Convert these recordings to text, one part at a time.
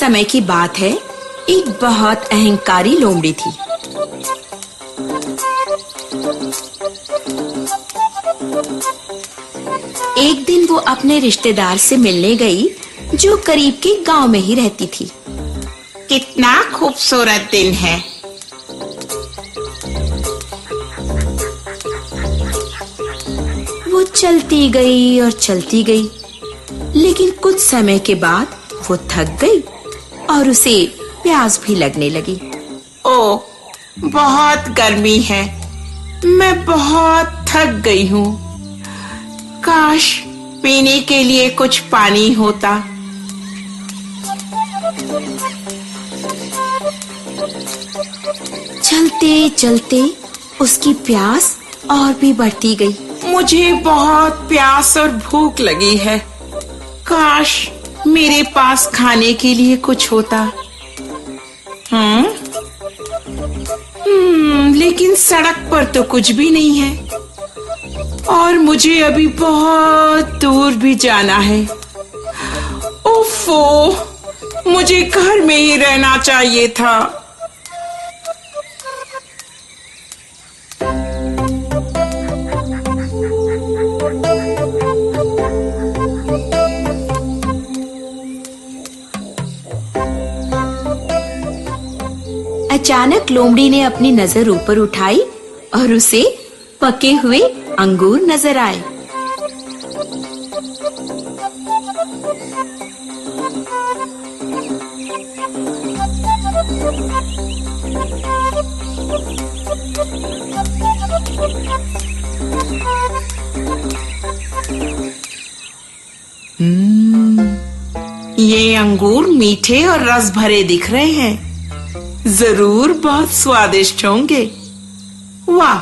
समय की बात है, एक बहुत अहंकारी लोमड़ी थी। एक दिन वो अपने रिश्तेदार से मिलने गई, जो करीब के गांव में ही रहती थी। कितना खूबसूरत दिन है। वो चलती गई और चलती गई, लेकिन कुछ समय के बाद वो थक गई और उसे प्यास भी लगने लगी। ओ, बहुत गर्मी है, मैं बहुत थक गई हूँ। काश पीने के लिए कुछ पानी होता। चलते चलते उसकी प्यास और भी बढ़ती गई। मुझे बहुत प्यास और भूख लगी है। काश मेरे पास खाने के लिए कुछ होता। लेकिन सड़क पर तो कुछ भी नहीं है और मुझे अभी बहुत दूर भी जाना है। ओफो, मुझे घर में ही रहना चाहिए था। अचानक लोमड़ी ने अपनी नजर ऊपर उठाई और उसे पके हुए अंगूर नजर आए। ये अंगूर मीठे और रस भरे दिख रहे हैं। जरूर बहुत स्वादिष्ट होंगे। वाह,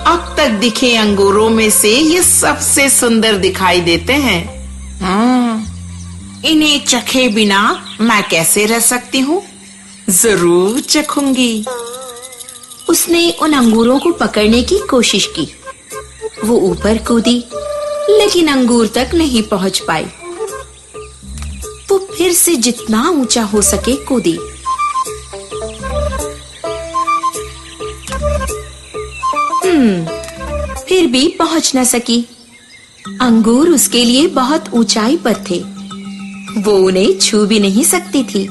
अब तक दिखे अंगूरों में से ये सबसे सुंदर दिखाई देते हैं। इन्हें चखे बिना मैं कैसे रह सकती हूँ? जरूर चखूंगी। उसने उन अंगूरों को पकड़ने की कोशिश की। वो ऊपर कूदी, लेकिन अंगूर तक नहीं पहुंच पाई। वो फिर से जितना ऊंचा हो सके कूदी। फिर भी पहुंच न सकी। अंगूर उसके लिए बहुत ऊंचाई पर थे। वो उन्हें छू भी नहीं सकती थी।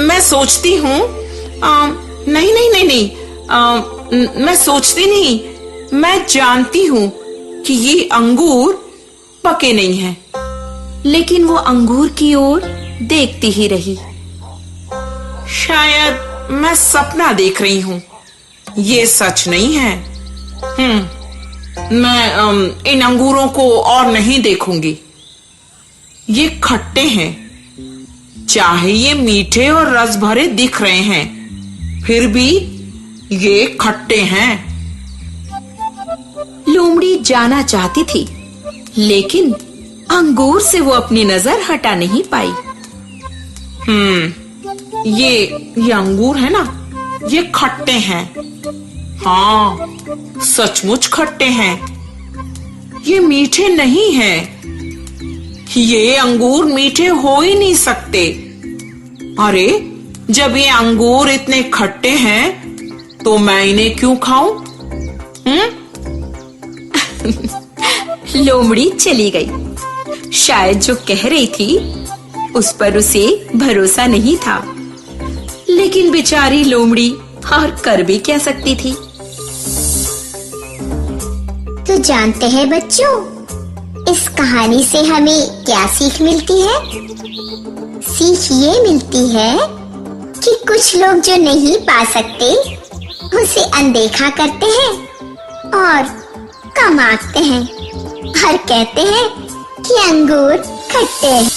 मैं सोचती हूँ, नहीं नहीं नहीं नहीं, मैं सोचती नहीं, मैं जानती हूँ कि ये अंगूर पके नहीं हैं। लेकिन वो अंगूर की ओर देखती ही रही। शायद मैं सपना देख रही हूँ, ये सच नहीं है। मैं इन अंगूरों को और नहीं देखूंगी। ये खट्टे हैं, चाहे ये मीठे और रस भरे दिख रहे हैं, फिर भी ये खट्टे हैं। लोमड़ी जाना चाहती थी, लेकिन अंगूर से वो अपनी नजर हटा नहीं पाई। ये अंगूर है ना, ये खट्टे हैं। हाँ, सचमुच खट्टे हैं। ये मीठे नहीं हैं। ये अंगूर मीठे हो ही नहीं सकते। अरे, जब ये अंगूर इतने खट्टे हैं, तो मैं इन्हें क्यों खाऊं? लोमड़ी चली गई। शायद जो कह रही थी उस पर उसे भरोसा नहीं था, लेकिन बेचारी लोमड़ी और कर भी क्या सकती थी। तो जानते हैं बच्चों, इस कहानी से हमें क्या सीख मिलती है? सीख ये मिलती है कि कुछ लोग जो नहीं पा सकते उसे अनदेखा करते हैं और कम आंकते हैं और कहते हैं कि अंगूर खट्टे हैं।